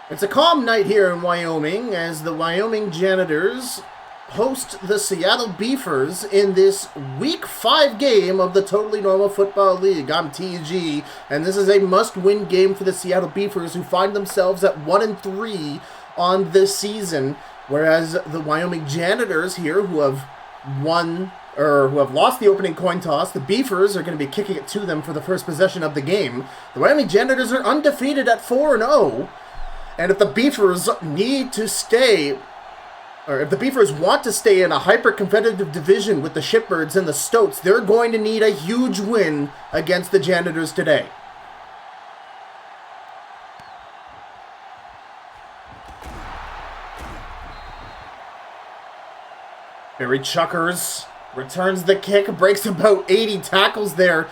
It's a calm night here in Wyoming as the Wyoming Janitors host the Seattle Beefers in this Week 5 game of the Totally Normal Football League. I'm TG, and this is a must-win game for the Seattle Beefers, who find themselves at 1-3 on this season, whereas the Wyoming Janitors here, who have lost the opening coin toss, the Beefers are going to be kicking it to them for the first possession of the game. The Wyoming Janitors are undefeated at 4-0. And if the Beefers need to stay, or if the Beefers want to stay in a hyper-competitive division with the Shipbirds and the Stoats, they're going to need a huge win against the Janitors today. Barry Chuckers returns the kick, breaks about 80 tackles there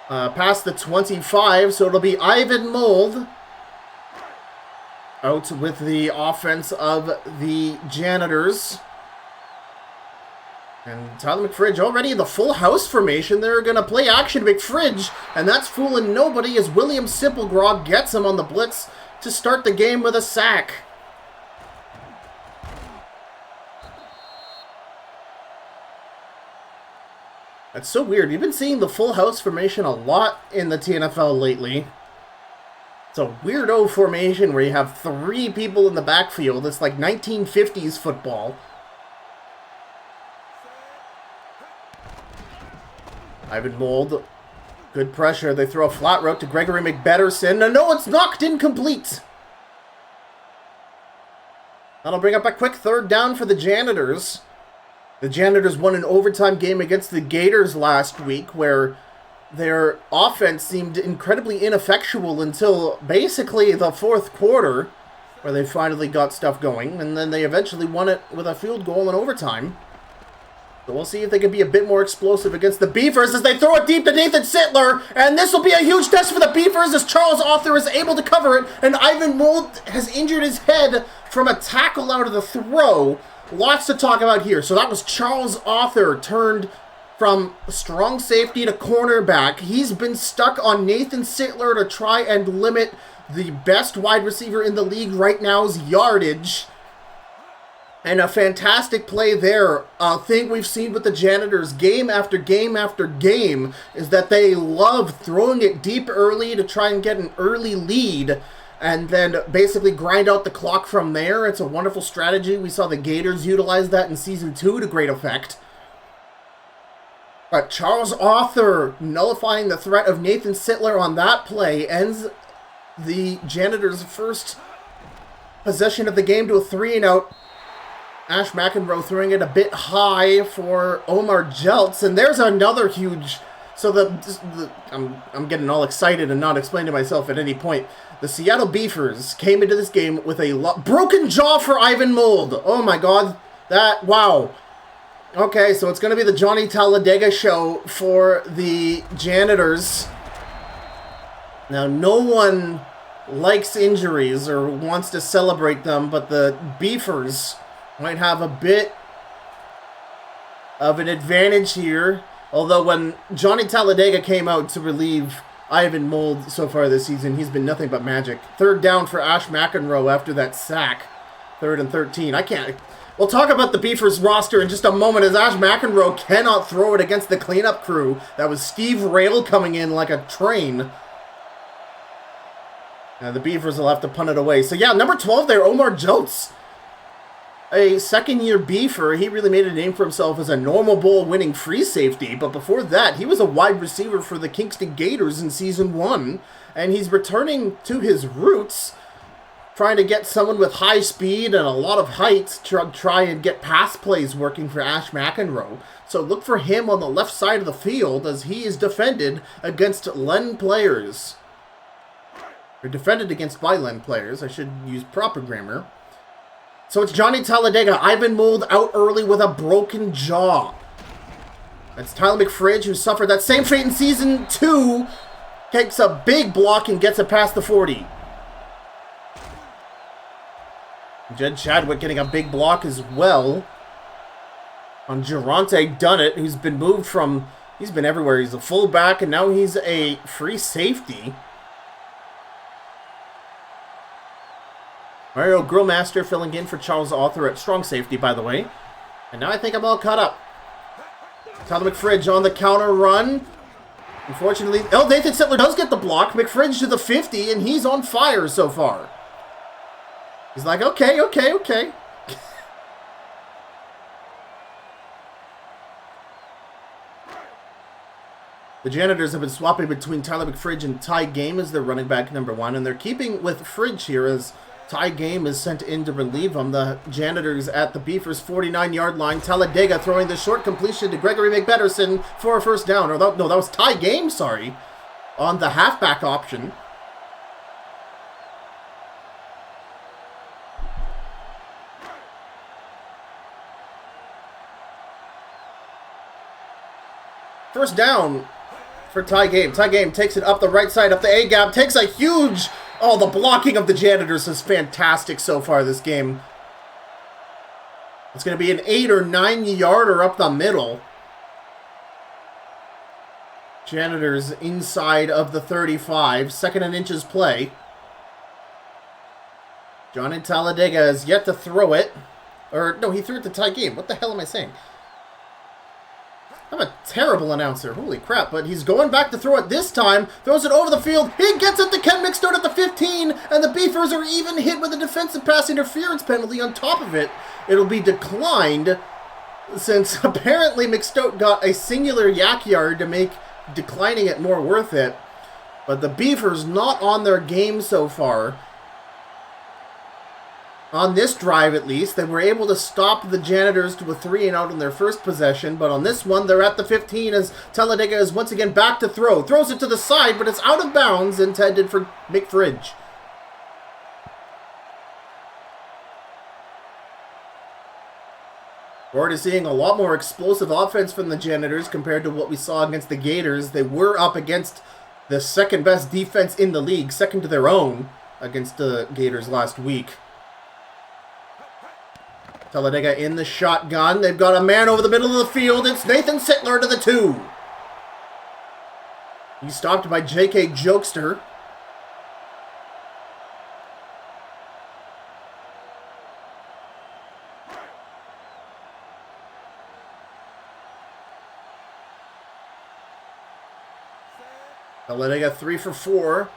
past the 25, so it'll be Ivan Mold out with the offense of the Janitors. And Tyler McFridge already in the full house formation. They're going to play action McFridge, and that's fooling nobody as William Simplegrog gets him on the blitz to start the game with a sack. That's so weird. We've been seeing the full house formation a lot in the TNFL lately. It's a weirdo formation where you have three people in the backfield. It's like 1950s football. Ivan Mold, good pressure. They throw a flat route to Gregory McBetterson. No, it's knocked incomplete. That'll bring up a quick third down for the Janitors. The Janitors won an overtime game against the Gators last week, where their offense seemed incredibly ineffectual until basically the fourth quarter, where they finally got stuff going, and then they eventually won it with a field goal in overtime. So we'll see if they can be a bit more explosive against the Beefers as they throw it deep to Nathan Sittler, and this will be a huge test for the Beefers as Charles Author is able to cover it, and Ivan Mold has injured his head from a tackle out of the throw. Lots to talk about here. So that was Charles Author turned from strong safety to cornerback. He's been stuck on Nathan Sittler to try and limit the best wide receiver in the league right now's yardage. And a fantastic play there. A thing we've seen with the Janitors game after game after game is that they love throwing it deep early to try and get an early lead and then basically grind out the clock from there. It's a wonderful strategy. We saw the Gators utilize that in Season 2 to great effect. But Charles Author nullifying the threat of Nathan Sittler on that play ends the Janitors' first possession of the game to a 3-and-out. Ash McEnroe throwing it a bit high for Omar Jeltz, and there's another huge... So I'm getting all excited and not explaining to myself at any point. The Seattle Beefers came into this game with a broken jaw for Ivan Mold. Oh my god. Wow. Okay, so it's going to be the Johnny Talladega show for the Janitors. Now, no one likes injuries or wants to celebrate them, but the Beefers might have a bit of an advantage here. Although when Johnny Talladega came out to relieve Ivan Mold so far this season, he's been nothing but magic. Third down for Ash McEnroe after that sack. 3rd and 13. We'll talk about the Beefers roster in just a moment as Ash McEnroe cannot throw it against the cleanup crew. That was Steve Rail coming in like a train. And the Beefers will have to punt it away. So yeah, number 12 there, Omar Jeltz. A second-year Beefer. He really made a name for himself as a normal bowl winning free safety, but before that, he was a wide receiver for the Kingston Gators in Season 1, and he's returning to his roots, trying to get someone with high speed and a lot of height to try and get pass plays working for Ash McEnroe. So look for him on the left side of the field as he is defended against Len players. Or defended against by Len players. I should use proper grammar. So it's Johnny Talladega. Ivan Mold out early with a broken jaw. That's Tyler McFridge, who suffered that same fate in Season 2. Takes a big block and gets it past the 40. Jed Chadwick getting a big block as well on Geronte Dunnett, who's been moved from... He's been everywhere. He's a fullback, and now he's a free safety. Mario Grillmaster filling in for Charles Arthur at strong safety, by the way. And now I think I'm all caught up. Tyler McFridge on the counter run. Unfortunately, Nathan Sittler does get the block. McFridge to the 50, and he's on fire so far. He's like, okay. The Janitors have been swapping between Tyler McFridge and Ty Game as their running back number 1, and they're keeping with Fridge here as Ty Game is sent in to relieve him. The Janitors at the Beefers' 49-yard line. Talladega throwing the short completion to Gregory McBetterson for a first down. Or no, that was Ty Game, sorry, on the halfback option. First down for Ty Game. Ty Game takes it up the right side, up the A-gap, takes a huge... Oh, the blocking of the Janitors is fantastic so far this game. It's going to be an 8 or 9 yarder up the middle. Janitors inside of the 35. 2nd and inches play. Johnny Talladega has yet to throw it. Or, no, he threw it to Ty Game. What the hell am I saying? I'm a terrible announcer. Holy crap. But he's going back to throw it this time. Throws it over the field. He gets it to Ken McStone at the 15. And the Beefers are even hit with a defensive pass interference penalty on top of it. It'll be declined since apparently McStone got a singular yak yard to make declining it more worth it. But the Beefers not on their game so far. On this drive, at least, they were able to stop the Janitors to a 3-and-out on their first possession, but on this one, they're at the 15 as Talladega is once again back to throw. Throws it to the side, but it's out of bounds, intended for McFridge. We're already seeing a lot more explosive offense from the Janitors compared to what we saw against the Gators. They were up against the second-best defense in the league, second to their own, against the Gators last week. Talladega in the shotgun. They've got a man over the middle of the field. It's Nathan Sittler to the 2. He's stopped by J.K. Jokester. Talladega 3 for 4.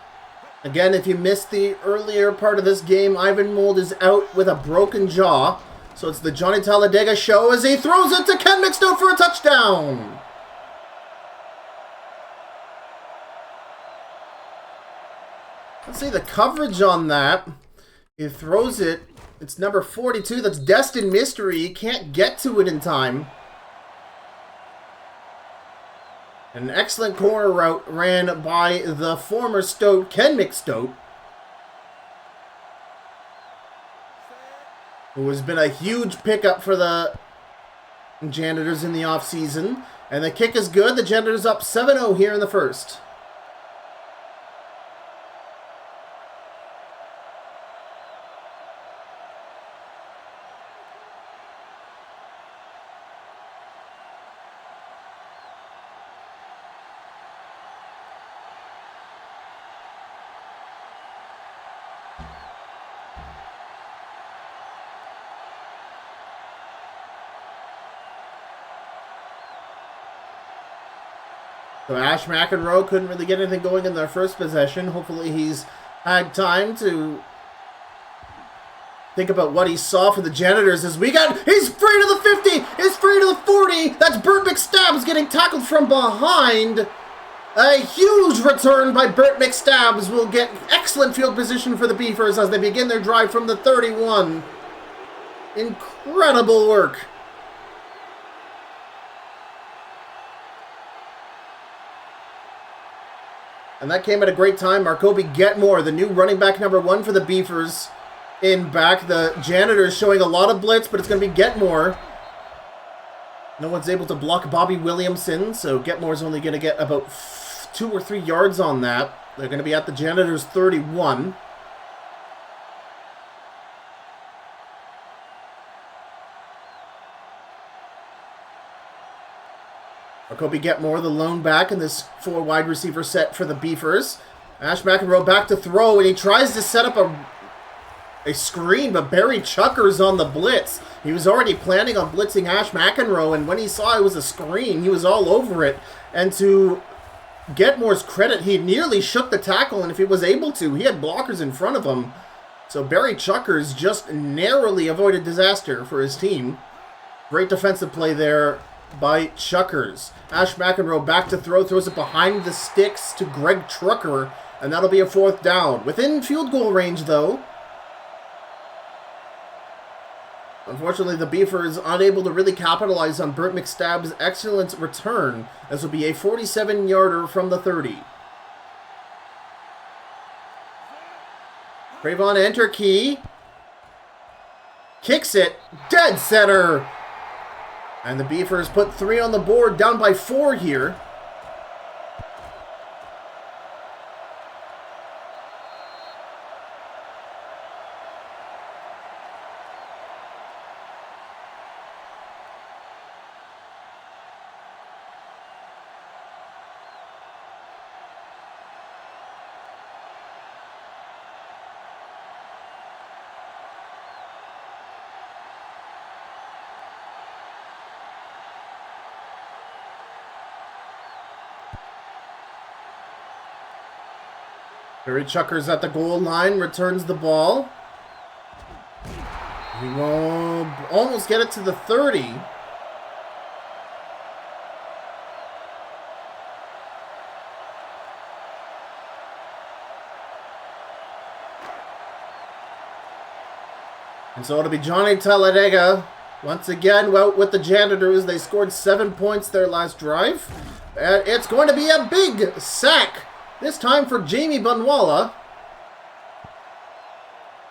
Again, if you missed the earlier part of this game, Ivan Mold is out with a broken jaw. So it's the Johnny Talladega show as he throws it to Ken McStone for a touchdown. Let's see the coverage on that. He throws it. It's number 42. That's Destin Mystery. He can't get to it in time. An excellent corner route ran by the former Stoat, Ken McStoat, who has been a huge pickup for the Janitors in the offseason. And the kick is good. The Janitors up 7-0 here in the first. So Ash McEnroe couldn't really get anything going in their first possession. Hopefully he's had time to think about what he saw for the Janitors as we got... He's free to the 50! He's free to the 40! That's Burt McStabbs getting tackled from behind. A huge return by Burt McStabbs will get excellent field position for the Beefers as they begin their drive from the 31. Incredible work. And that came at a great time. Marcoby Getmore, the new running back number 1 for the Beefers, in back. The Janitors showing a lot of blitz, but it's going to be Getmore. No one's able to block Bobby Williamson, so Getmore's only going to get about 2 or 3 yards on that. They're going to be at the Janitors' 31. Marcoby Getmore, the lone back in this 4 wide receiver set for the Beefers. Ash McEnroe back to throw, and he tries to set up a screen, but Barry Chuckers on the blitz. He was already planning on blitzing Ash McEnroe, and when he saw it was a screen, he was all over it. And to Getmore's credit, he nearly shook the tackle, and if he was able to, he had blockers in front of him. So Barry Chuckers just narrowly avoided disaster for his team. Great defensive play there by Chuckers. Ash McEnroe back to throw, throws it behind the sticks to Greg Trucker, and that'll be a 4th down. Within field goal range, though. Unfortunately, the Beefers unable to really capitalize on Burt McStabb's excellent return. This will be a 47-yarder from the 30. Trayvon Enterkey kicks it, dead center. And the Beefers put 3 on the board, down by 4 here. Barry Chuckers at the goal line, returns the ball. He will almost get it to the 30. And so it'll be Johnny Talladega once again out with the Janitors. They scored 7 points their last drive. And it's going to be a big sack. This time for Jamie Bunwala.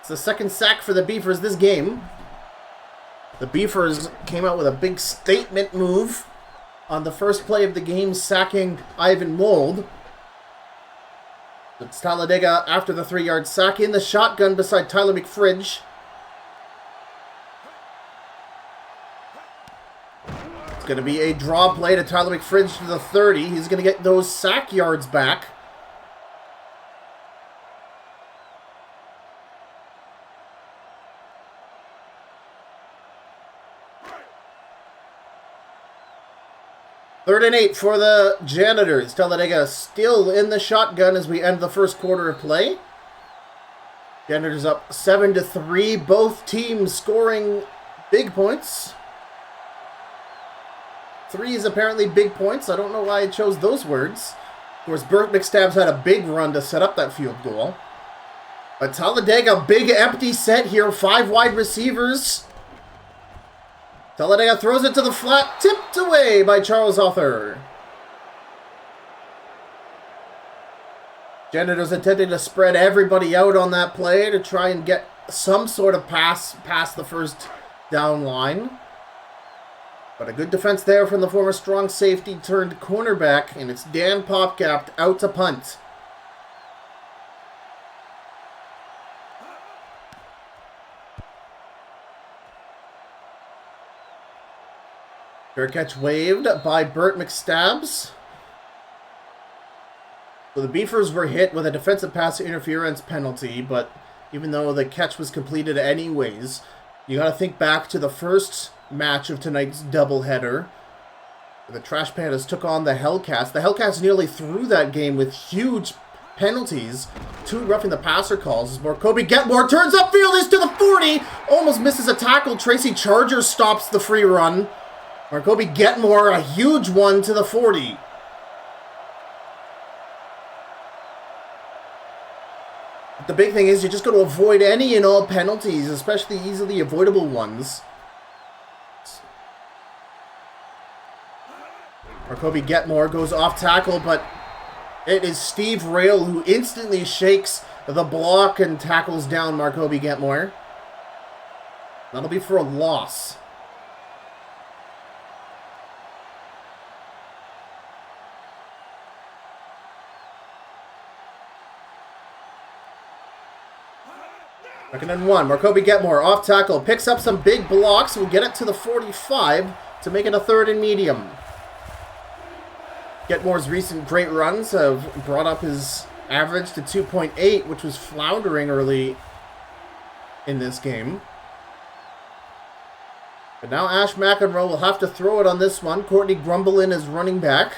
It's the 2nd sack for the Beefers this game. The Beefers came out with a big statement move on the first play of the game, sacking Ivan Mold. It's Talladega after the 3-yard sack in the shotgun beside Tyler McFridge. It's going to be a draw play to Tyler McFridge to the 30. He's going to get those sack yards back. Third and 8 for the Janitors. Talladega still in the shotgun as we end the first quarter of play. Janitors up 7-3. Both teams scoring big points. 3 is apparently big points. I don't know why I chose those words. Of course, Burt McStabb's had a big run to set up that field goal. But Talladega, big empty set here. 5 wide receivers. Talladega throws it to the flat, tipped away by Charles Arthur. Janitors attempting to spread everybody out on that play to try and get some sort of pass past the first down line. But a good defense there from the former strong safety turned cornerback, and it's Dan Popcap out to punt. Fair catch waved by Burt McStabbs. So the Beefers were hit with a defensive pass interference penalty, but even though the catch was completed anyways, you got to think back to the first match of tonight's doubleheader. The Trash Pandas took on the Hellcats. The Hellcats nearly threw that game with huge penalties. 2 roughing the passer calls as Marcoby Getmore turns upfield, is to the 40, almost misses a tackle. Tracy Charger stops the free run. Marcoby Getmore, a huge one to the 40. The big thing is you just got to avoid any and all penalties, especially easily avoidable ones. Marcoby Getmore goes off tackle, but it is Steve Rail who instantly shakes the block and tackles down Marcoby Getmore. That'll be for a loss. Second and 1. Marcoby Getmore off tackle. Picks up some big blocks. Will get it to the 45 to make it a 3rd and medium. Getmore's recent great runs have brought up his average to 2.8, which was floundering early in this game. But now Ash McEnroe will have to throw it on this one. Courtney Grumblein is running back.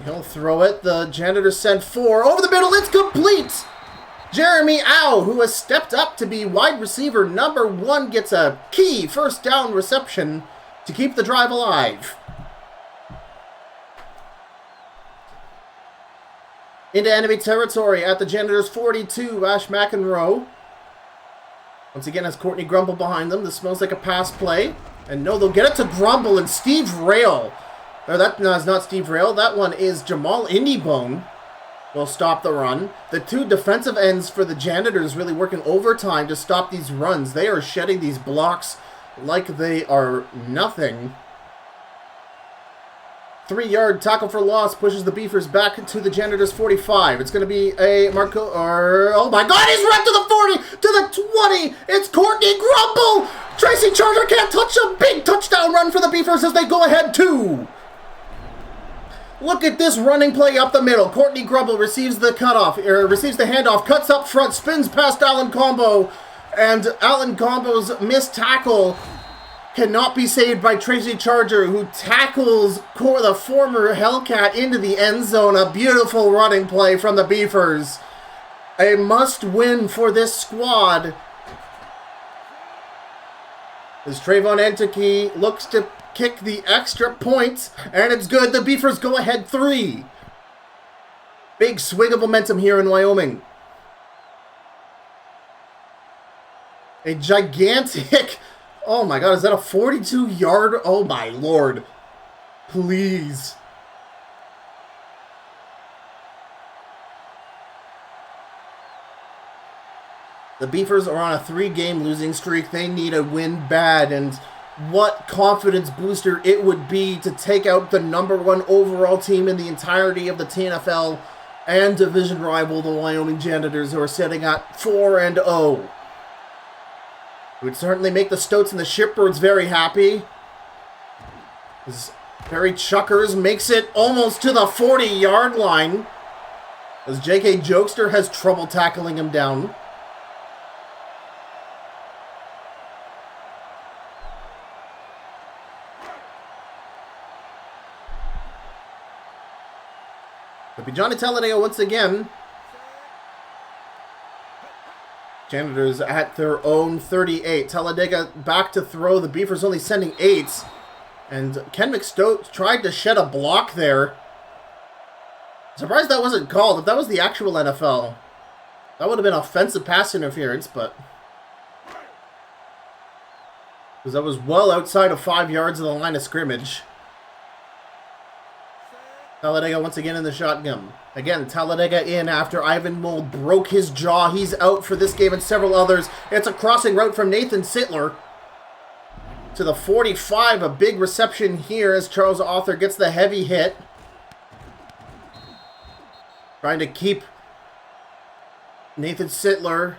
He'll throw it. The Janitors send 4. Over the middle, it's complete! Jeremy Au, who has stepped up to be wide receiver number 1, gets a key first down reception to keep the drive alive. Into enemy territory at the Janitors 42, Ash McEnroe. Once again has Courtney Grumble behind them. This smells like a pass play. And no, they'll get it to Grumble and Steve Rail. No, it's not Steve Rail. That one is Jamal Indiebone. Will stop the run. The 2 defensive ends for the Janitors really working overtime to stop these runs. They are shedding these blocks like they are nothing. 3-yard tackle for loss pushes the Beefers back to the Janitors 45. It's going to be a Marco, oh my god, he's run to the 40, to the 20. It's Courtney Grumble. Tracy Charger can't touch a big touchdown run for the Beefers as they go ahead 2. Look at this running play up the middle. Courtney Grumble receives the handoff, cuts up front, spins past Alan Combo, and Alan Combo's missed tackle cannot be saved by Tracy Charger, who tackles the former Hellcat into the end zone. A beautiful running play from the Beefers. A must-win for this squad. As Trayvon Enteke looks to kick the extra point, and it's good. The Beefers go ahead 3. Big swing of momentum here in Wyoming. A gigantic... Oh my god, is that a 42-yard? Oh my lord. Please. The Beefers are on a 3-game losing streak. They need a win bad, and what confidence booster it would be to take out the number 1 overall team in the entirety of the TNFL and division rival, the Wyoming Janitors, who are sitting at 4-0. It would certainly make the Stoats and the Shipbirds very happy. As Perry Chuckers makes it almost to the 40-yard line, as J.K. Jokester has trouble tackling him down. It'll be Johnny Talladega once again. Janitors at their own 38. Talladega back to throw. The Beefers only sending 8s. And Ken McStoat tried to shed a block there. Surprised that wasn't called. If that was the actual NFL, that would have been offensive pass interference, but... because that was well outside of 5 yards of the line of scrimmage. Talladega once again in the shotgun. Again, Talladega in after Ivan Mold broke his jaw. He's out for this game and several others. It's a crossing route from Nathan Sittler to the 45. A big reception here as Charles Author gets the heavy hit. Trying to keep Nathan Sittler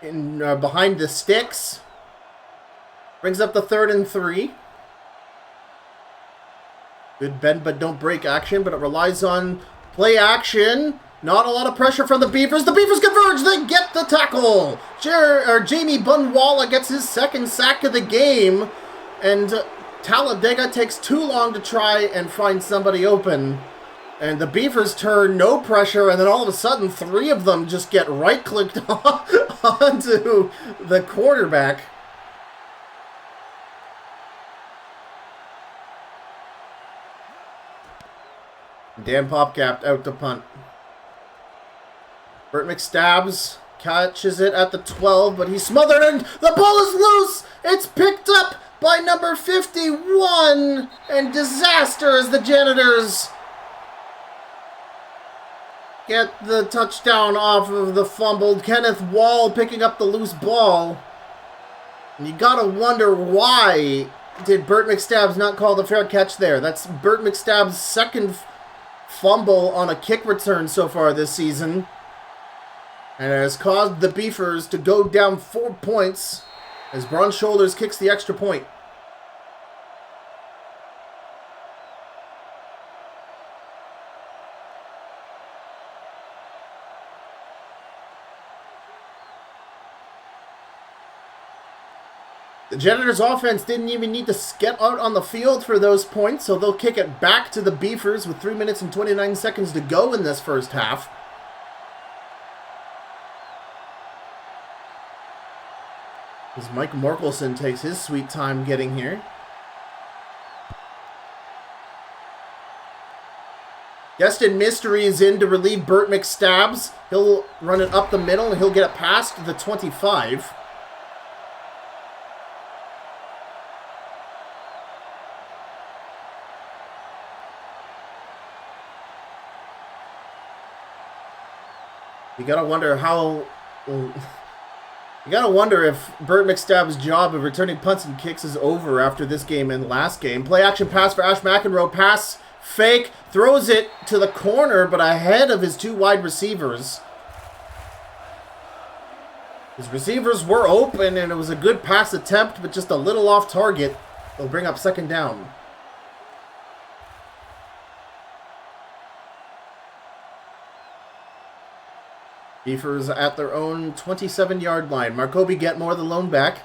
in behind the sticks. Brings up the 3rd and 3. Good bend but don't break action, but it relies on play action. Not a lot of pressure from the Beefers. The Beefers converge. They get the tackle. Jamie Bunwalla gets his 2nd sack of the game. And Talladega takes too long to try and find somebody open. And the Beefers turn, no pressure, and then all of a sudden 3 of them just get right-clicked onto the quarterback. Dan Popcap out to punt. Burt McStabs catches it at the 12, but he's smothered and the ball is loose! It's picked up by number 51, and disaster as the Janitors get the touchdown off of the fumbled Kenneth Wall picking up the loose ball. And you gotta wonder why did Burt McStabs not call the fair catch there. That's Burt McStabs' 2nd fumble on a kick return so far this season. And it has caused the Beefers to go down 4 points as Braun Shoulders kicks the extra point. The Janitors offense didn't even need to get out on the field for those points, so they'll kick it back to the Beefers with 3 minutes and 29 seconds to go in this first half. As Mike Morkelson takes his sweet time getting here. Destin Mystery is in to relieve Burt McStabs. He'll run it up the middle and he'll get it past the 25. You gotta wonder how... You gotta wonder if Burt McStab's job of returning punts and kicks is over after this game and last game. Play action pass for Ash McEnroe. Pass fake. Throws it to the corner, but ahead of his two wide receivers. His receivers were open, and it was a good pass attempt, but just a little off target. They'll bring up second down. Beefers at their own 27-yard line. Marcoby Getmore, the lone back.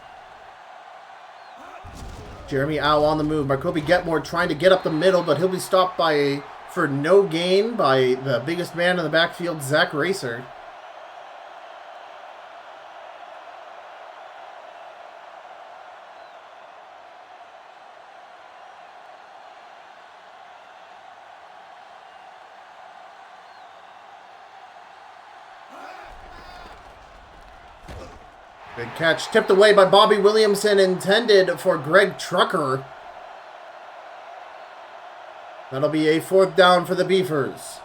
Jeremy Au on the move. Marcoby Getmore trying to get up the middle, but he'll be stopped for no gain by the biggest man in the backfield, Zach Racer. Good catch, tipped away by Bobby Williamson, intended for Greg Trucker. That'll be a fourth down for the Beefers.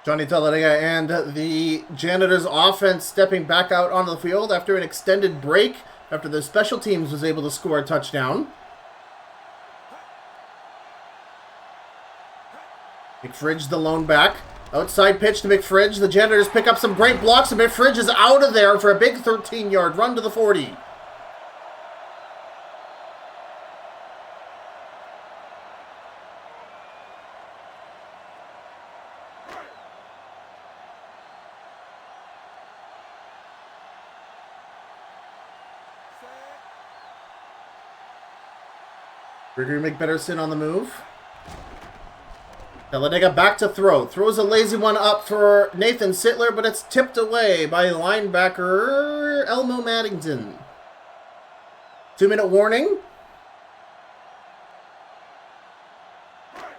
Johnny Talladega and the Janitors offense stepping back out onto the field after an extended break after the special teams was able to score a touchdown. McFridge, the lone back. Outside pitch to McFridge. The Janitors pick up some great blocks, and McFridge is out of there for a big 13-yard run to the 40. Gregory McBetterson on the move. Talladega back to throw. Throws a lazy one up for Nathan Sittler, but it's tipped away by linebacker Elmo Maddington. 2-minute warning.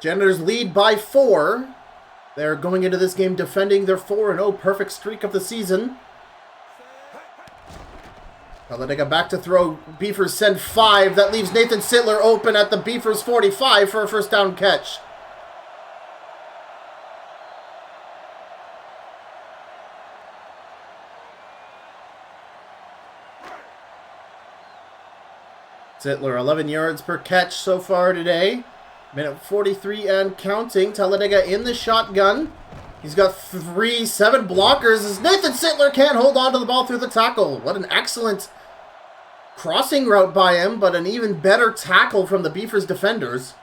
Janitors lead by 4. They're going into this game defending their 4-0 perfect streak of the season. Talladega back to throw. Beefers send 5. That leaves Nathan Sittler open at the Beefers 45 for a first down catch. Sittler, 11 yards per catch so far today. Minute 43 and counting. Talladega in the shotgun. He's got 7 blockers as Nathan Sittler can't hold on to the ball through the tackle. What an excellent crossing route by him, but an even better tackle from the Beefers defenders.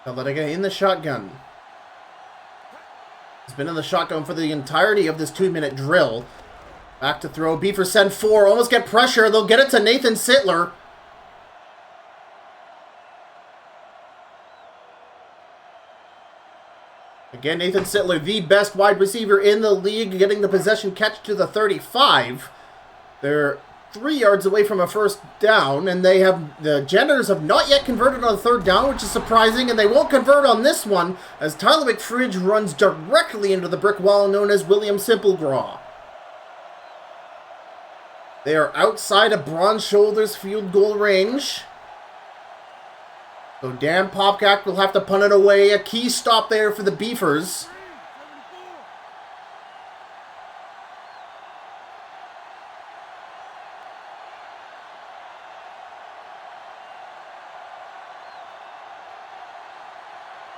Talladega in the shotgun. He's been in the shotgun for the entirety of this 2-minute drill. Back to throw. Beefers send 4. Almost get pressure. They'll get it to Nathan Sittler. Again, Nathan Sittler, the best wide receiver in the league, getting the possession catch to the 35. They're 3 yards away from a first down, and the Janitors have not yet converted on the third down, which is surprising, and they won't convert on this one as Tyler McFridge runs directly into the brick wall known as William Simplegraw. They are outside of Bronze Shoulders field goal range. So Dan Popcak will have to punt it away. A key stop there for the Beefers.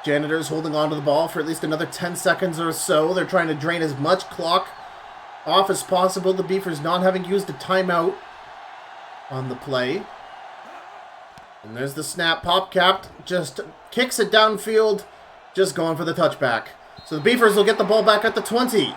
Janitors holding on to the ball for at least another 10 seconds or so. They're trying to drain as much clock off as possible. The Beefers not having used a timeout on the play. And there's the snap. Popcap just kicks it downfield, just going for the touchback. So the Beefers will get the ball back at the 20.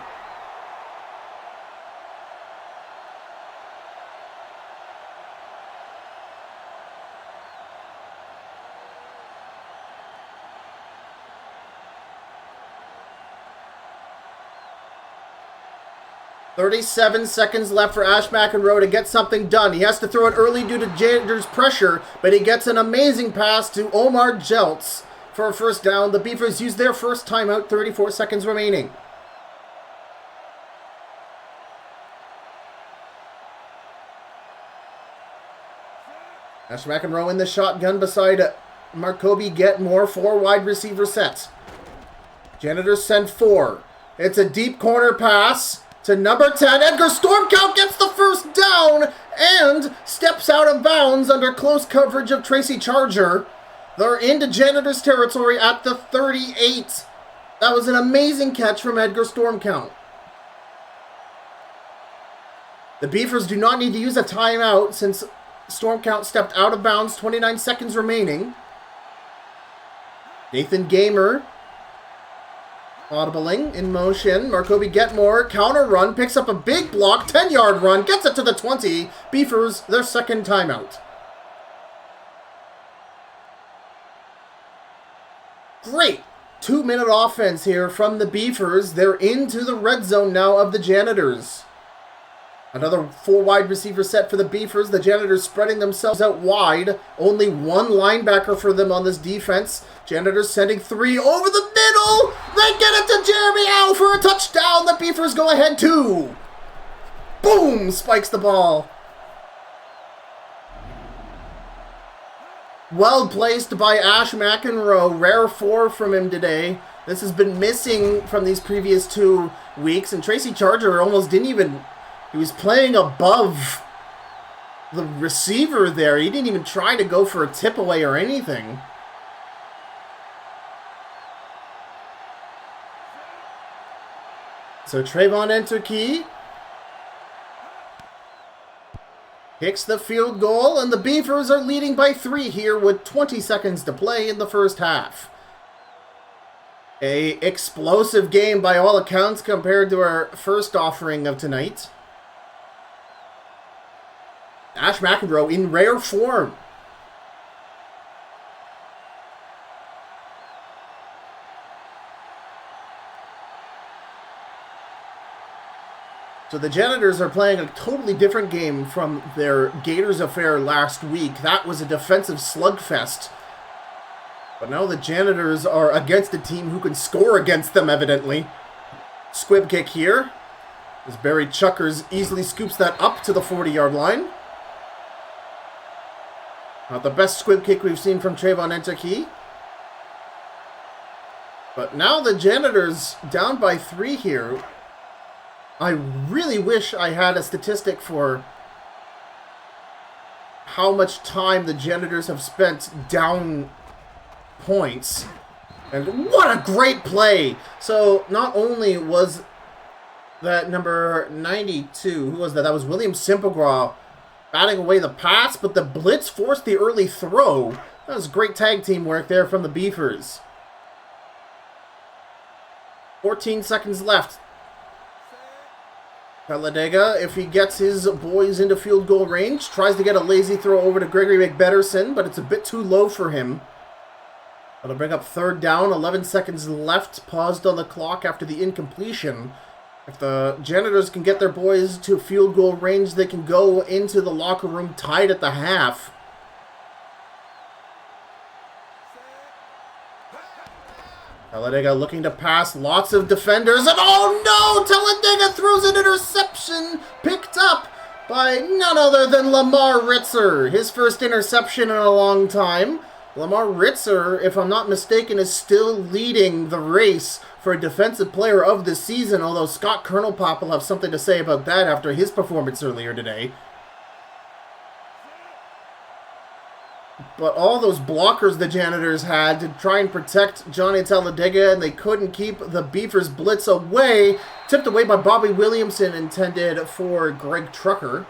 "37 seconds left for Ash McEnroe to get something done. He has to throw it early due to Janitors' pressure, but he gets an amazing pass to Omar Jeltz for a first down. The Beefers use their first timeout, 34 seconds remaining. Ash McEnroe in the shotgun beside Marcoby Getmore, 4 wide receiver sets. Janitors send 4. It's a deep corner pass to number 10. Edgar Stormcount gets the first down and steps out of bounds under close coverage of Tracy Charger. They're into Janitors territory at the 38. That was an amazing catch from Edgar Stormcount. The Beefers do not need to use a timeout since Stormcount stepped out of bounds. 29 seconds remaining. Nathan Gamer audibling in motion. Marcoby Getmore, counter run, picks up a big block, 10-yard run, gets it to the 20. Beefers, their second timeout. Great 2-minute offense here from the Beefers. They're into the red zone now of the Janitors. Another 4 wide receiver set for the Beefers. The Janitors spreading themselves out wide. Only 1 linebacker for them on this defense. Janitors sending 3 over the middle. They get it to Jeremy Howe for a touchdown. The Beefers go ahead 2. Boom! Spikes the ball. Well placed by Ash McEnroe. Rare 4 from him today. This has been missing from these previous 2 weeks. And Tracy Charger almost didn't even... He was playing above the receiver there. He didn't even try to go for a tip away or anything. So Trayvon Enterkey kicks the field goal, and the Beefers are leading by 3 here with 20 seconds to play in the first half. A explosive game by all accounts compared to our first offering of tonight. Ash McEnroe in rare form. So the Janitors are playing a totally different game from their Gators affair last week. That was a defensive slugfest. But now the Janitors are against a team who can score against them, evidently. Squib kick here, as Barry Chuckers easily scoops that up to the 40-yard line. Not the best squib kick we've seen from Trayvon Enterkey. But now the Janitors down by 3 here. I really wish I had a statistic for how much time the Janitors have spent down points. And what a great play! So not only was that number 92, who was that? That was William Simpegraw batting away the pass, but the blitz forced the early throw. That was great tag team work there from the Beefers. 14 seconds left. Talladega, if he gets his boys into field goal range, tries to get a lazy throw over to Gregory McBetterson, but it's a bit too low for him. That'll bring up 3rd down, 11 seconds left, paused on the clock after the incompletion. If the Janitors can get their boys to field goal range, they can go into the locker room tied at the half. Talladega looking to pass, lots of defenders, and oh no! Talladega throws an interception, picked up by none other than Lamar Ritzer. His first interception in a long time. Lamar Ritzer, if I'm not mistaken, is still leading the race for Defensive Player of the Season, although Scott Kernelpop will have something to say about that after his performance earlier today. But all those blockers the Janitors had to try and protect Johnny Talladega, and they couldn't keep the Beavers' blitz away. Tipped away by Bobby Williamson, intended for Greg Trucker.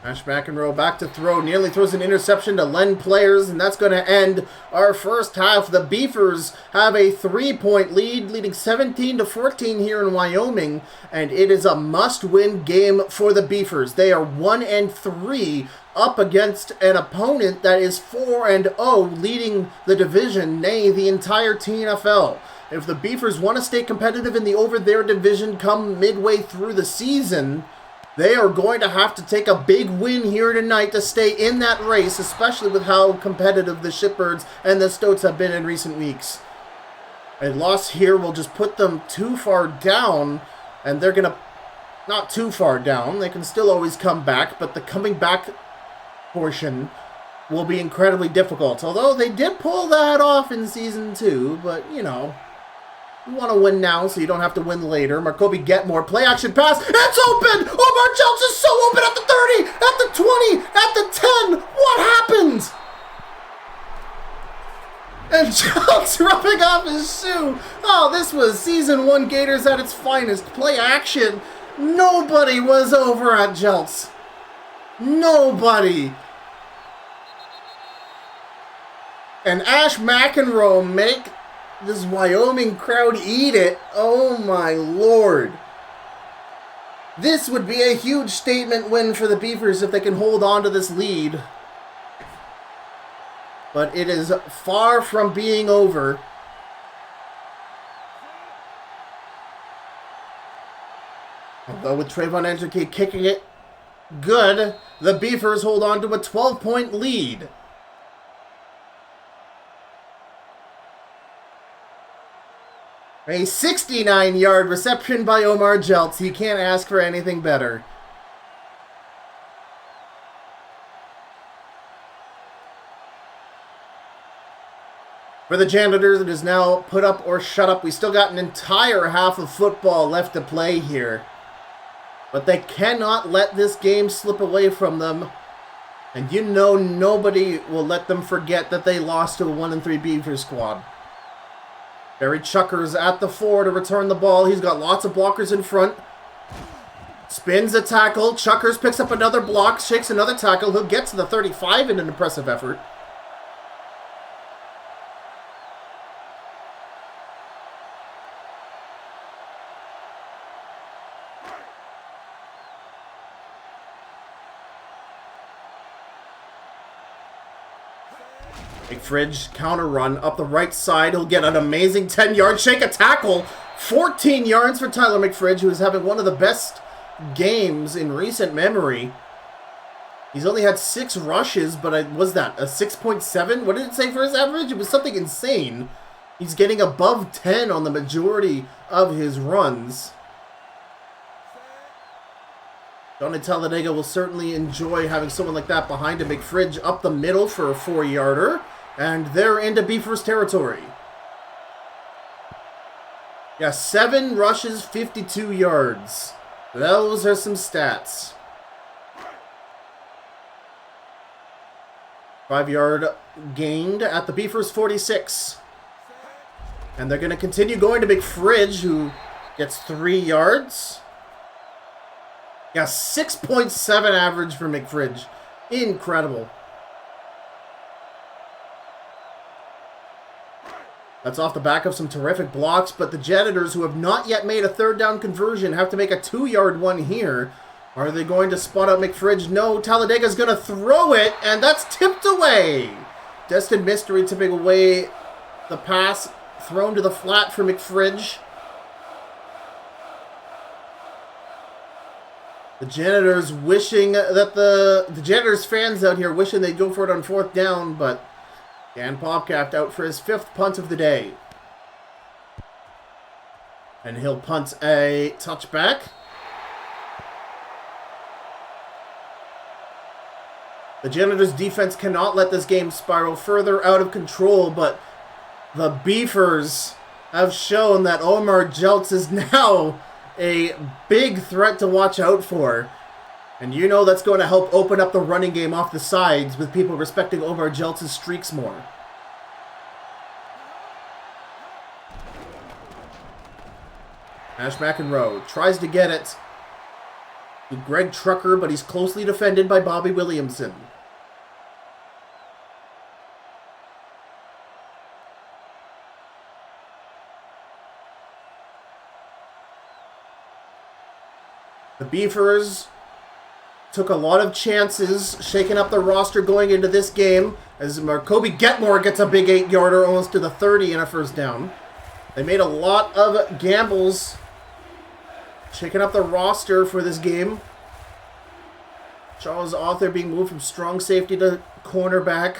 Ash McEnroe back to throw, nearly throws an interception to Len Players, and that's going to end our first half. The Beavers have a 3-point lead, leading 17-14 here in Wyoming, and it is a must-win game for the Beavers. They are 1-3 up against an opponent that is 4-0, leading the division, nay, the entire TNFL. If the Beavers want to stay competitive in the over their division come midway through the season, they are going to have to take a big win here tonight to stay in that race, especially with how competitive the Shipbirds and the Stoats have been in recent weeks. A loss here will just put them too far down, and they're going to... not too far down. They can still always come back, but the coming back portion will be incredibly difficult. Although they did pull that off in Season 2, but, you know... you want to win now so you don't have to win later. Marcoby Getmore, play action pass. It's open! Omar Jeltz is so open at the 30, at the 20, at the 10. What happened? And Jeltz rubbing off his shoe. Oh, this was Season 1 Gators at its finest. Play action. Nobody was over at Jeltz. Nobody. And Ash McEnroe make this Wyoming crowd eat it. Oh my lord. This would be a huge statement win for the Beavers if they can hold on to this lead. But it is far from being over. Although with Trayvon Enterkey kicking it good, the Beavers hold on to a 12-point lead. A 69-yard reception by Omar Jeltz. You can't ask for anything better. For the Janitors, it is now put up or shut up. We still got an entire half of football left to play here. But they cannot let this game slip away from them. And you know nobody will let them forget that they lost to a 1-3 Beaver squad. Barry Chuckers at the 4 to return the ball. He's got lots of blockers in front. Spins a tackle. Chuckers picks up another block, shakes another tackle. He'll get to the 35 in an impressive effort. McFridge counter run up the right side. He'll get an amazing 10-yard shake, a tackle. 14 yards for Tyler McFridge, who is having one of the best games in recent memory. He's only had 6 rushes, but was that a 6.7? What did it say for his average? It was something insane. He's getting above 10 on the majority of his runs. Johnny Talladega will certainly enjoy having someone like that behind him. McFridge up the middle for a 4-yarder. And they're into Beavers territory. Yeah, 7 rushes, 52 yards. Those are some stats. 5-yard gained at the Beavers 46. And they're going to continue going to McFridge, who gets 3 yards. Yeah, 6.7 average for McFridge. Incredible. That's off the back of some terrific blocks, but the Janitors, who have not yet made a 3rd down conversion, have to make a 2-yard one here. Are they going to spot out McFridge? No, Talladega's going to throw it, and that's tipped away. Destin Mystery tipping away the pass, thrown to the flat for McFridge. The Janitors wishing that the Janitors fans out here wishing they'd go for it on 4th down, but Dan Popcap out for his 5th punt of the day. And he'll punt a touchback. The Janitors defense cannot let this game spiral further out of control, but the Beefers have shown that Omar Jeltz is now a big threat to watch out for. And you know that's going to help open up the running game off the sides with people respecting Omar Jeltz's streaks more. Ash McEnroe tries to get it to Greg Trucker, but he's closely defended by Bobby Williamson. The Beefers took a lot of chances, shaking up the roster going into this game, as Marcoby Getmore gets a big 8-yarder almost to the 30 and a 1st down. They made a lot of gambles, shaking up the roster for this game. Charles Author being moved from strong safety to cornerback,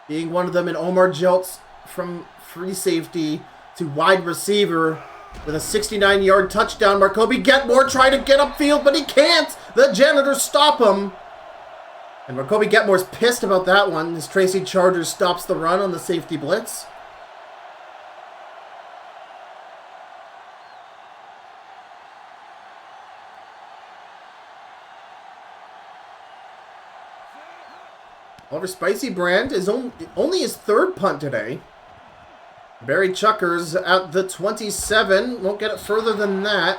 being one of them, and Omar Jeltz from free safety to wide receiver with a 69-yard touchdown. Marcoby Getmore trying to get upfield, but he can't. The Janitors stop him. And Marcoby Getmore's pissed about that one as Tracy Chargers stops the run on the safety blitz. Oliver Spicy Brand is only his 3rd punt today. Barry Chuckers at the 27. Won't get it further than that.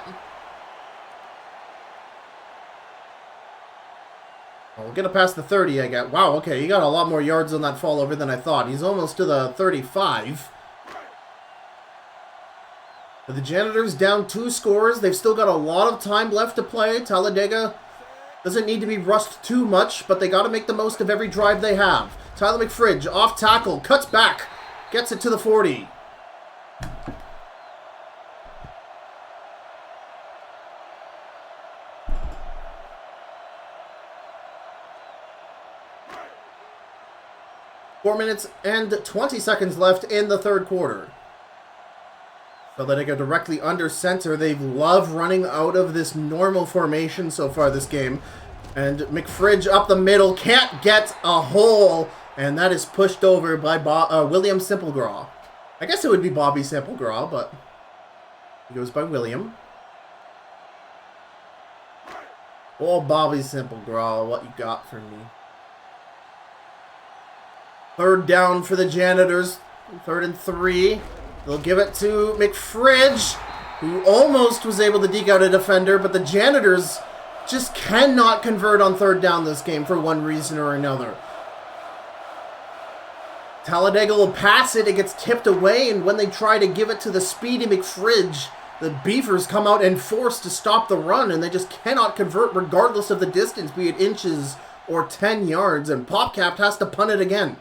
We'll get it past the 30, I guess. Wow, okay, he got a lot more yards on that fall over than I thought. He's almost to the 35. But the Janitors down 2 scores. They've still got a lot of time left to play. Talladega doesn't need to be rushed too much, but they got to make the most of every drive they have. Tyler McFridge off tackle, cuts back, gets it to the 40. Four minutes and 20 seconds left in the 3rd quarter. So they go directly under center. They love running out of this normal formation so far this game. And McFridge up the middle, can't get a hole. And that is pushed over by William Simplegraw. I guess it would be Bobby Simplegraw, but he goes by William. Oh, Bobby Simplegraw, what you got for me? 3rd down for the Janitors. 3rd and 3. They'll give it to McFridge, who almost was able to deke out a defender, but the Janitors just cannot convert on 3rd down this game for one reason or another. Talladega will pass it, it gets tipped away, and when they try to give it to the speedy McFridge, the Beefers come out and force to stop the run, and they just cannot convert regardless of the distance, be it inches or 10 yards, and Popcap has to punt it again.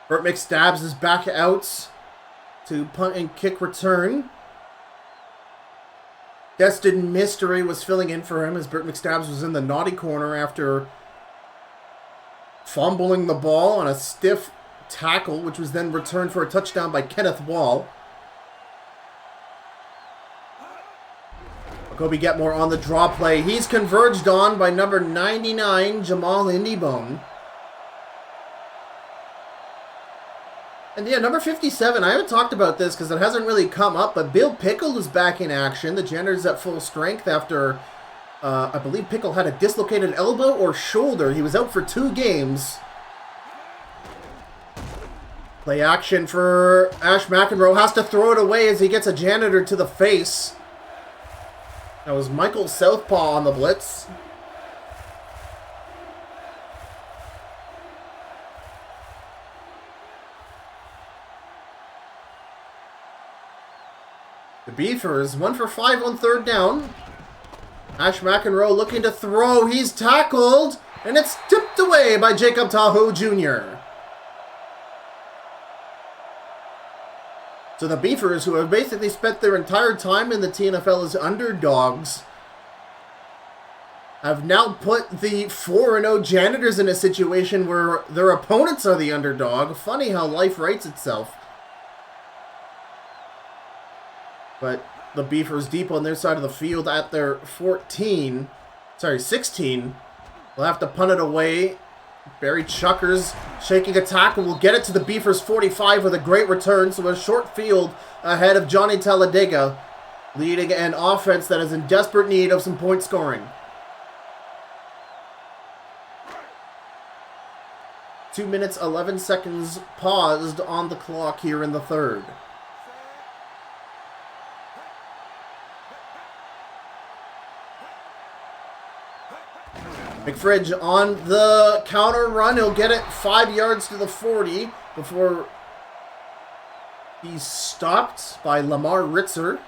Burt McStabs is back out to punt and kick return. Destin Mystery was filling in for him as Burt McStabs was in the naughty corner after fumbling the ball on a stiff tackle, which was then returned for a touchdown by Kenneth Wall. Kobe Getmore on the draw play. He's converged on by number 99, Jamal Indybone. And yeah, number 57, I haven't talked about this because it hasn't really come up, but Bill Pickle is back in action. The Janitors at full strength after, I believe Pickle had a dislocated elbow or shoulder. He was out for 2 games. Play action for Ash McEnroe. Has to throw it away as he gets a Janitor to the face. That was Michael Southpaw on the blitz. The Beefers, 1 for 5 on 3rd down. Ash McEnroe looking to throw. He's tackled, and it's tipped away by Jacob Tahoe Jr. So the Beefers, who have basically spent their entire time in the TNFL as underdogs, have now put the 4-0 Janitors in a situation where their opponents are the underdog. Funny how life writes itself. But the Beefers deep on their side of the field at their 16. Will have to punt it away. Barry Chuckers shaking a tackle will get it to the Beefers 45 with a great return. So a short field ahead of Johnny Talladega, leading an offense that is in desperate need of some point scoring. 2 minutes, 11 seconds paused on the clock here in the third. McFridge on the counter run. He'll get it 5 yards to the 40 before he's stopped by Lamar Ritzer.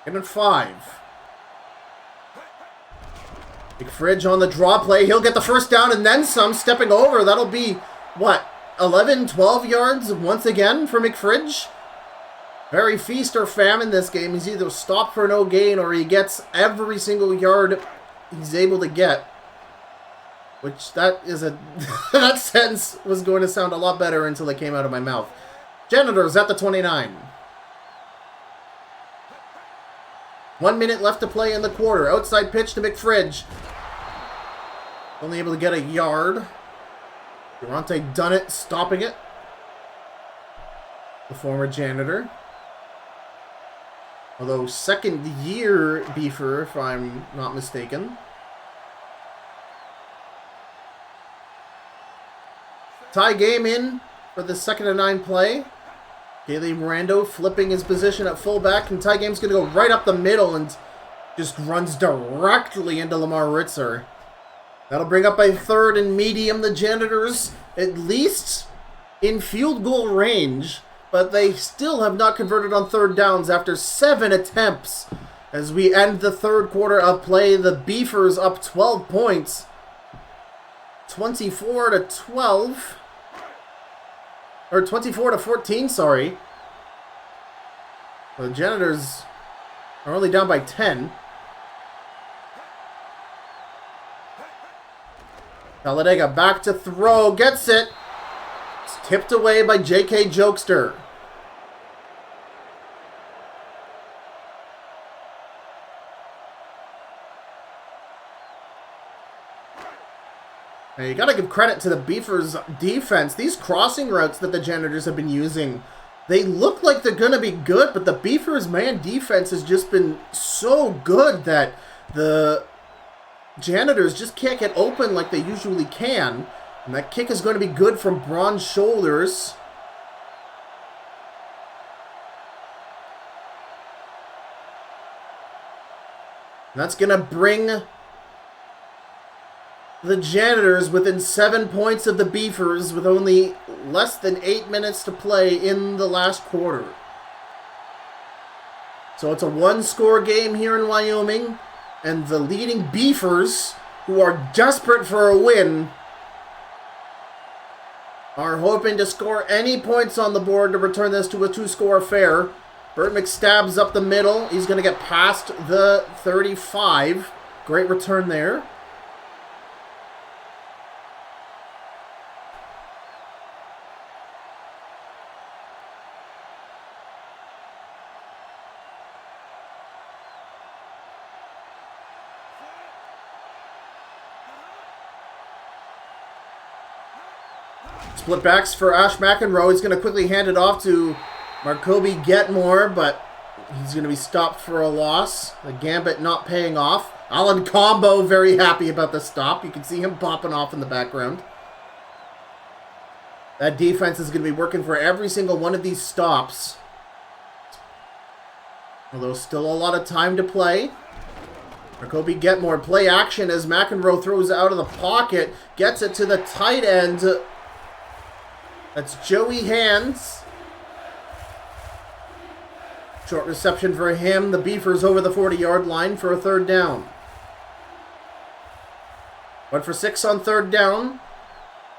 And 5. McFridge on the draw play. He'll get the first down and then some, stepping over. That'll be, what, 11, 12 yards once again for McFridge? Very feast or famine this game. He's either stopped for no gain or he gets every single yard he's able to get. Which, that is a... that sentence was going to sound a lot better until it came out of my mouth. Janitors at the 29. 1 minute left to play in the quarter. Outside pitch to McFridge. Only able to get a yard. Durante Dunnett stopping it. The former Janitor. Although second year Beefer, if I'm not mistaken. Tie game in for the 2nd and 9 play. Haley Mirando flipping his position at fullback, and Ty Game's going to go right up the middle and just runs directly into Lamar Ritzer. That'll bring up a 3rd and medium. The Janitors, at least in field goal range, but they still have not converted on 3rd downs after 7 attempts. As we end the 3rd quarter of play, the Beefers up 12 points. 24-12. Or 24-14, sorry. The Janitors are only down by 10. Talladega back to throw. Gets it. It's tipped away by J.K. Jokester. Now you gotta give credit to the Beefers' defense. These crossing routes that the Janitors have been using, they look like they're gonna be good, but the Beefers' man defense has just been so good that the Janitors just can't get open like they usually can. And that kick is going to be good from Braun's shoulders. And that's gonna bring the Janitors within 7 points of the Beefers with only less than 8 minutes to play in the last quarter. So it's a 1-score game here in Wyoming, and the leading Beefers, who are desperate for a win, are hoping to score any points on the board to return this to a 2-score affair. Burt McStab's up the middle. He's going to get past the 35. Great return there. Split backs for Ash McEnroe. He's going to quickly hand it off to Marcoby Getmore, but he's going to be stopped for a loss. The gambit not paying off. Alan Combo very happy about the stop. You can see him popping off in the background. That defense is going to be working for every single one of these stops. Although still a lot of time to play. Marcoby Getmore, play action as McEnroe throws out of the pocket. Gets it to the tight end. That's Joey Hands. Short reception for him. The Beefers over the 40-yard line for a third down. 1 for 6 on third down.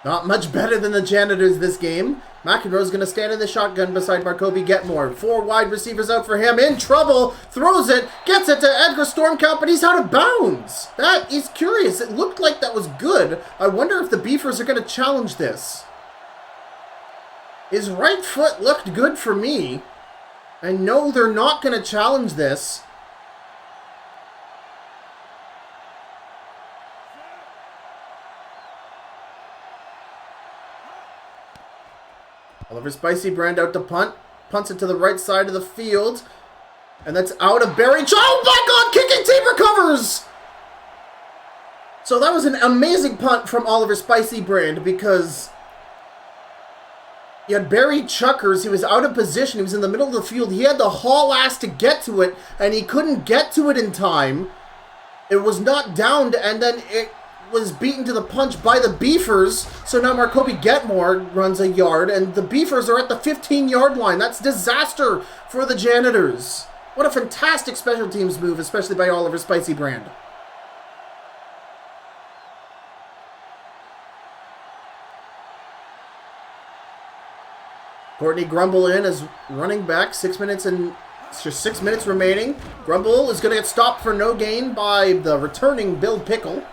Not much better than the Janitors this game. McEnroe's going to stand in the shotgun beside Marcoby Getmore. 4 wide receivers out for him. In trouble. Throws it. Gets it to Edgar Stormkamp, but he's out of bounds. That is curious. It looked like that was good. I wonder if the Beefers are going to challenge this. His right foot looked good for me. I know they're not going to challenge this. Oliver Spicy Brand out to punt. Punts it to the right side of the field. And that's out of Barry. Oh my God! Kicking team recovers! So that was an amazing punt from Oliver Spicy Brand because you had Barry Chuckers. He was out of position. He was in the middle of the field. He had to haul ass to get to it, and he couldn't get to it in time. It was not downed, and then it was beaten to the punch by the Beefers. So now Marcoby Getmore runs a yard, and the Beefers are at the 15-yard line. That's disaster for the Janitors. What a fantastic special teams move, especially by Oliver Spicy Brand. Courtney Grumble in as running back. 6 minutes and just 6 minutes remaining. Grumble is going to get stopped for no gain by the returning Bill Pickle.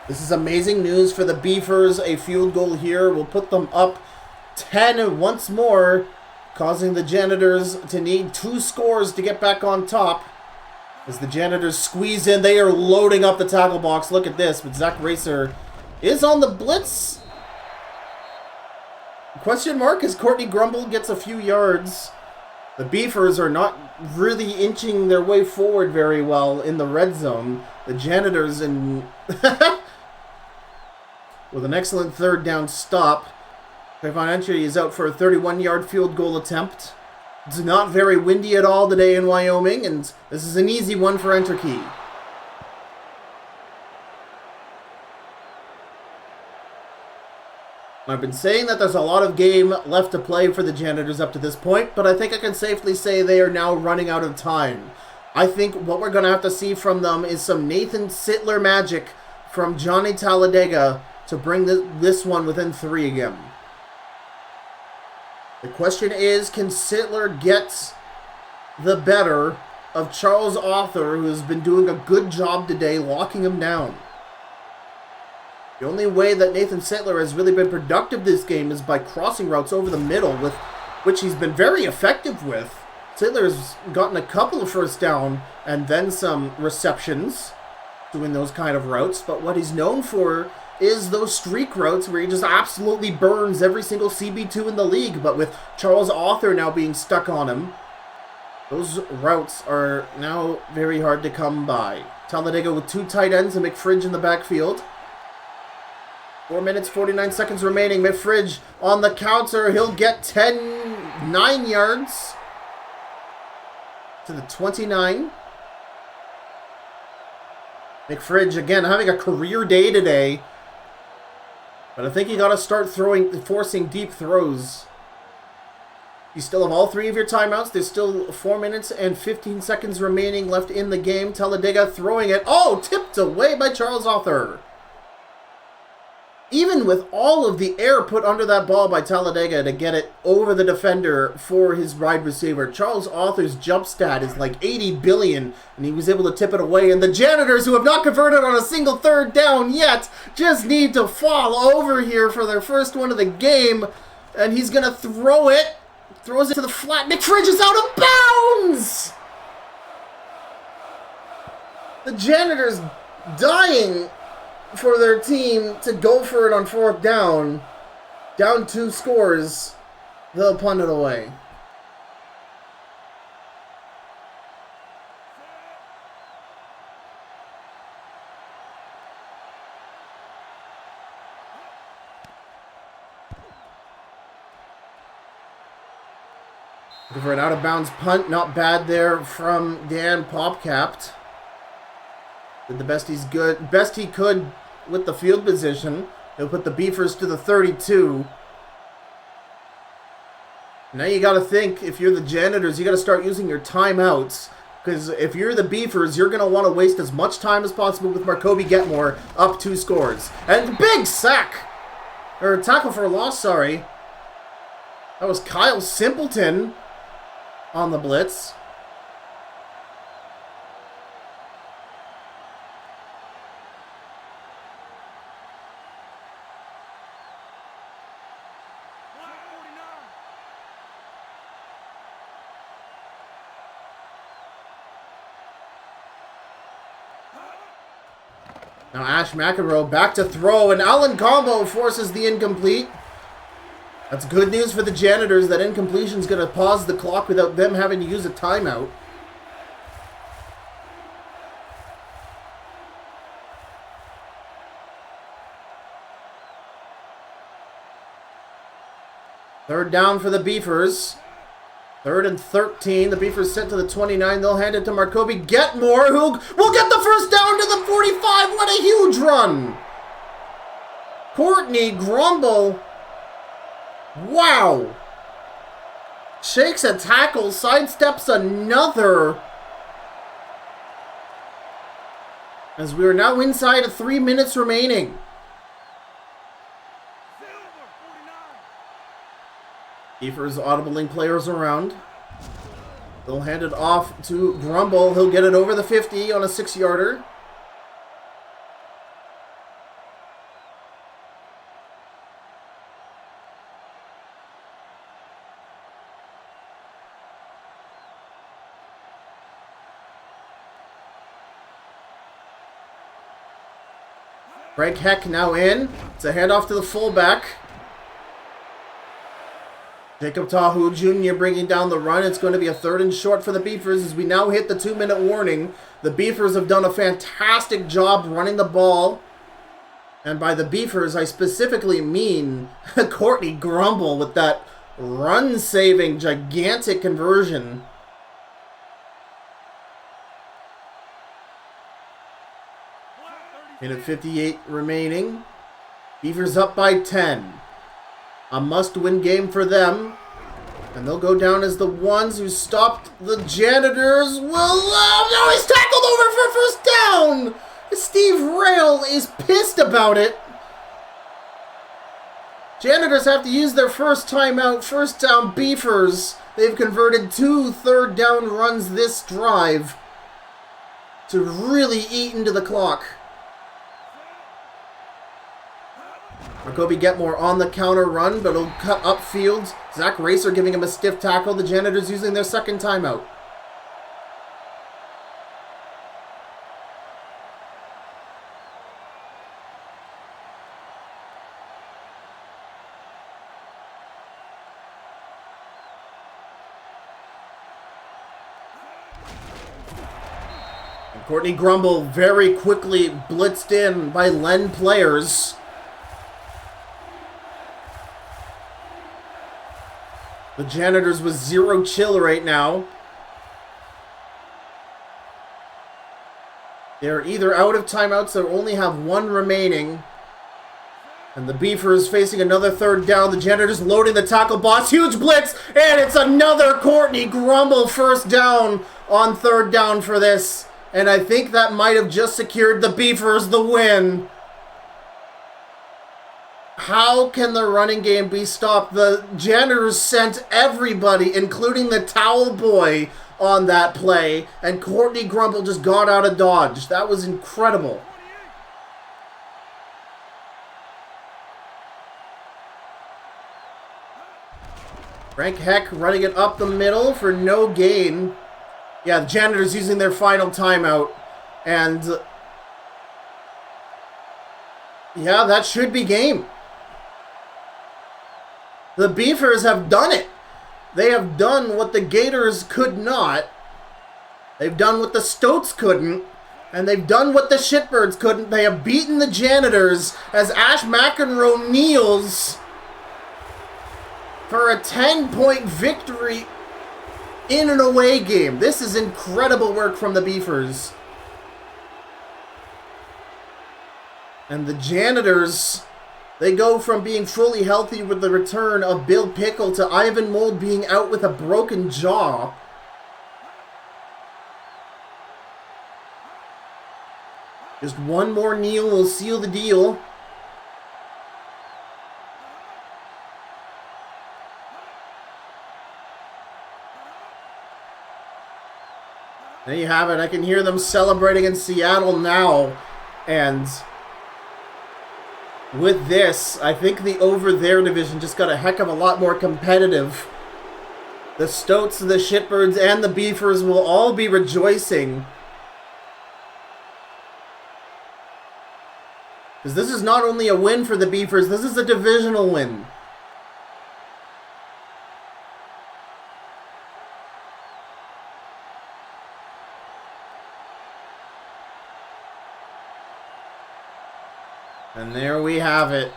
This is amazing news for the Beefers. A field goal here will put them up 10 once more, causing the Janitors to need 2 scores to get back on top. As the Janitors squeeze in, they are loading up the tackle box. Look at this, but Zach Racer is on the blitz. Question mark as Courtney Grumble gets a few yards. The Beefers are not really inching their way forward very well in the red zone. The Janitors in with an excellent third down stop. Trayvon Entry is out for a 31-yard field goal attempt. It's not very windy at all today in Wyoming, and this is an easy one for Enterkey. I've been saying that there's a lot of game left to play for the Janitors up to this point, but I think I can safely say they are now running out of time. I think what we're going to have to see from them is some Nathan Sittler magic from Johnny Talladega to bring this one within 3 again. The question is, can Sittler get the better of Charles Author, who has been doing a good job today locking him down? The only way that Nathan Sittler has really been productive this game is by crossing routes over the middle, with which he's been very effective with. Sittler's gotten a couple of first down and then some receptions doing those kind of routes, but what he's known for is those streak routes where he just absolutely burns every single CB2 in the league. But with Charles Author now being stuck on him, those routes are now very hard to come by. Talladega with 2 tight ends and McFridge in the backfield. 4 minutes, 49 seconds remaining. McFridge on the counter. He'll get 9 yards to the 29. McFridge, again, having a career day today. But I think you got to start forcing deep throws. You still have all 3 of your timeouts. There's still 4 minutes and 15 seconds remaining left in the game. Talladega throwing it. Oh, tipped away by Charles Author. Even with all of the air put under that ball by Talladega to get it over the defender for his wide receiver, Charles Author's jump stat is like 80 billion, and he was able to tip it away. And the Janitors, who have not converted on a single third down yet, just need to fall over here for their first one of the game. And he's going to throw it. Throws it to the flat. McFridge is out of bounds! The Janitors dying for their team to go for it on 4th down. Down 2 scores. They'll punt it away. For an out-of-bounds punt, not bad there from Dan Popcapt. Did the best he could with the field position. He'll put the Beefers to the 32. Now you got to think, if you're the Janitors, you got to start using your timeouts. Because if you're the Beefers, you're going to want to waste as much time as possible with Marcoby Getmore up 2 scores. And big sack! Or tackle for a loss, sorry. That was Kyle Simpleton on the blitz. Now Ash McEnroe back to throw, and Alan Combo forces the incomplete. That's good news for the Janitors. That incompletion's going to pause the clock without them having to use a timeout. Third down for the Beefers. 3rd and 13. The Beefers sent to the 29. They'll hand it to Marcoby Getmore, who will get the first down to the 45. What a huge run! Courtney Grumble. Wow! Shakes a tackle, sidesteps another. As we are now inside of 3 minutes remaining. Beefers audibling players around. They'll hand it off to Grumble. He'll get it over the 50 on a 6-yarder. Greg Heck now in. It's a handoff to the fullback. Jacob Tahu Jr. bringing down the run. It's going to be a 3rd and short for the Beefers as we now hit the 2-minute warning. The Beefers have done a fantastic job running the ball. And by the Beefers, I specifically mean Courtney Grumble with that run-saving, gigantic conversion. Minute 58 remaining. Beavers up by 10. A must-win game for them. And they'll go down as the ones who stopped the Janitors. No, he's tackled over for a first down! Steve Rail is pissed about it. Janitors have to use their first timeout. First down, Beefers. They've converted 2 third down runs this drive to really eat into the clock. Marcoby Getmore on the counter run, but he'll cut upfield. Zach Racer giving him a stiff tackle. The Janitors using their second timeout. And Courtney Grumble very quickly blitzed in by Len players. The Janitors with 0 chill right now. They're either out of timeouts or only have 1 remaining. And the Beefers facing another 3rd down. The Janitors loading the tackle box. Huge blitz. And it's another Courtney Grumble first down on 3rd down for this. And I think that might have just secured the Beefers the win. How can the running game be stopped? The Janitors sent everybody, including the towel boy, on that play, and Courtney Grumble just got out of dodge. That was incredible. Frank Heck running it up the middle for no gain. Yeah, the Janitors using their final timeout, and yeah, that should be game. The Beefers have done it. They have done what the Gators could not. They've done what the Stoats couldn't. And they've done what the Shitbirds couldn't. They have beaten the Janitors as Ash McEnroe kneels for a 10-point victory in an away game. This is incredible work from the Beefers. And the Janitors They go from being fully healthy with the return of Bill Pickle to Ivan Mold being out with a broken jaw. Just one more kneel will seal the deal. There you have it. I can hear them celebrating in Seattle now. And with this, I think the over there division just got a heck of a lot more competitive. The Stoats, the Shitbirds, and the Beefers will all be rejoicing. Because this is not only a win for the Beefers, this is a divisional win. And there we have it.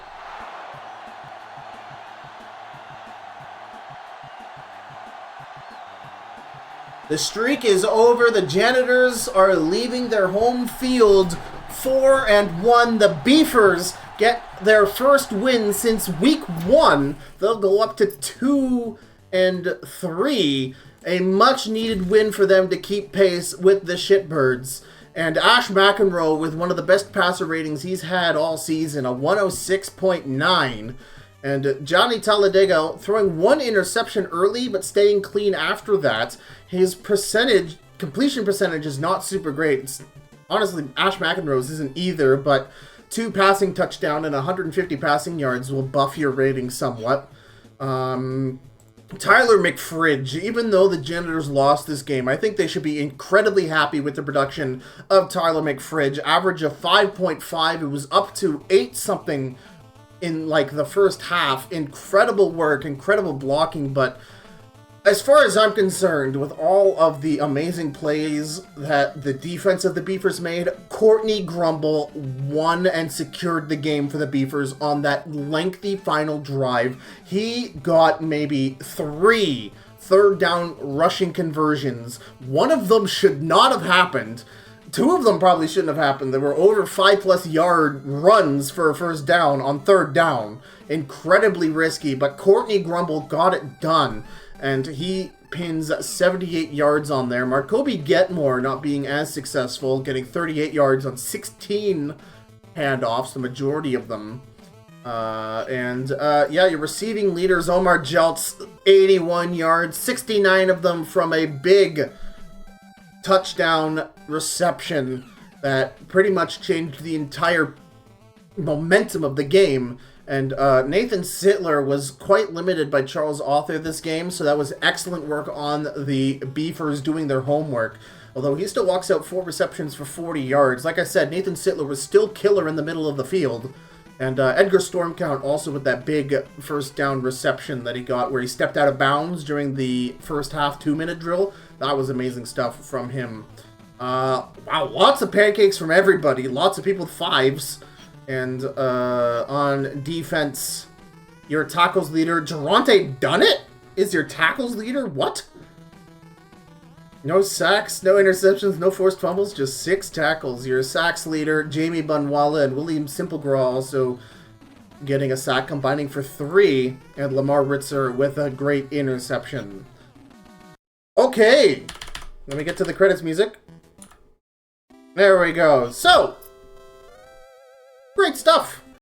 The streak is over. The Janitors are leaving their home field 4-1. The Beefers get their first win since week 1. They'll go up to 2-3. A much needed win for them to keep pace with the Shitbirds. And Ash McEnroe with one of the best passer ratings he's had all season, a 106.9. And Johnny Talladega throwing one interception early, but staying clean after that. His completion percentage is not super great. Honestly, Ash McEnroe's isn't either, but 2 passing touchdowns and 150 passing yards will buff your rating somewhat. Tyler McFridge, even though the Janitors lost this game, I think they should be incredibly happy with the production of Tyler McFridge. Average of 5.5, it was up to 8-something in like the first half. Incredible work, incredible blocking, but as far as I'm concerned, with all of the amazing plays that the defense of the Beefers made, Courtney Grumble won and secured the game for the Beefers on that lengthy final drive. He got maybe 3 third-down rushing conversions. One of them should not have happened. 2 of them probably shouldn't have happened. There were over 5+ yard runs for a first down on third down. Incredibly risky, but Courtney Grumble got it done. And he pins 78 yards on there. Marcoby Getmore not being as successful, getting 38 yards on 16 handoffs, the majority of them. Yeah, your receiving leaders, Omar Jeltz, 81 yards, 69 of them from a big touchdown reception that pretty much changed the entire momentum of the game. And Nathan Sittler was quite limited by Charles Author this game, so that was excellent work on the Beefers doing their homework. Although he still walks out 4 receptions for 40 yards. Like I said, Nathan Sittler was still killer in the middle of the field. And Edgar Stormcount also with that big first down reception that he got where he stepped out of bounds during the first half 2-minute drill. That was amazing stuff from him. Wow, lots of pancakes from everybody. Lots of people with 5s. And on defense, your tackles leader, Geronte Dunnett, is your tackles leader? What? No sacks, no interceptions, no forced fumbles, just 6 tackles. Your sacks leader, Jamie Bunwala, and William Simplegraw also getting a sack, combining for 3. And Lamar Ritzer with a great interception. Okay, let me get to the credits music. There we go. So, great stuff.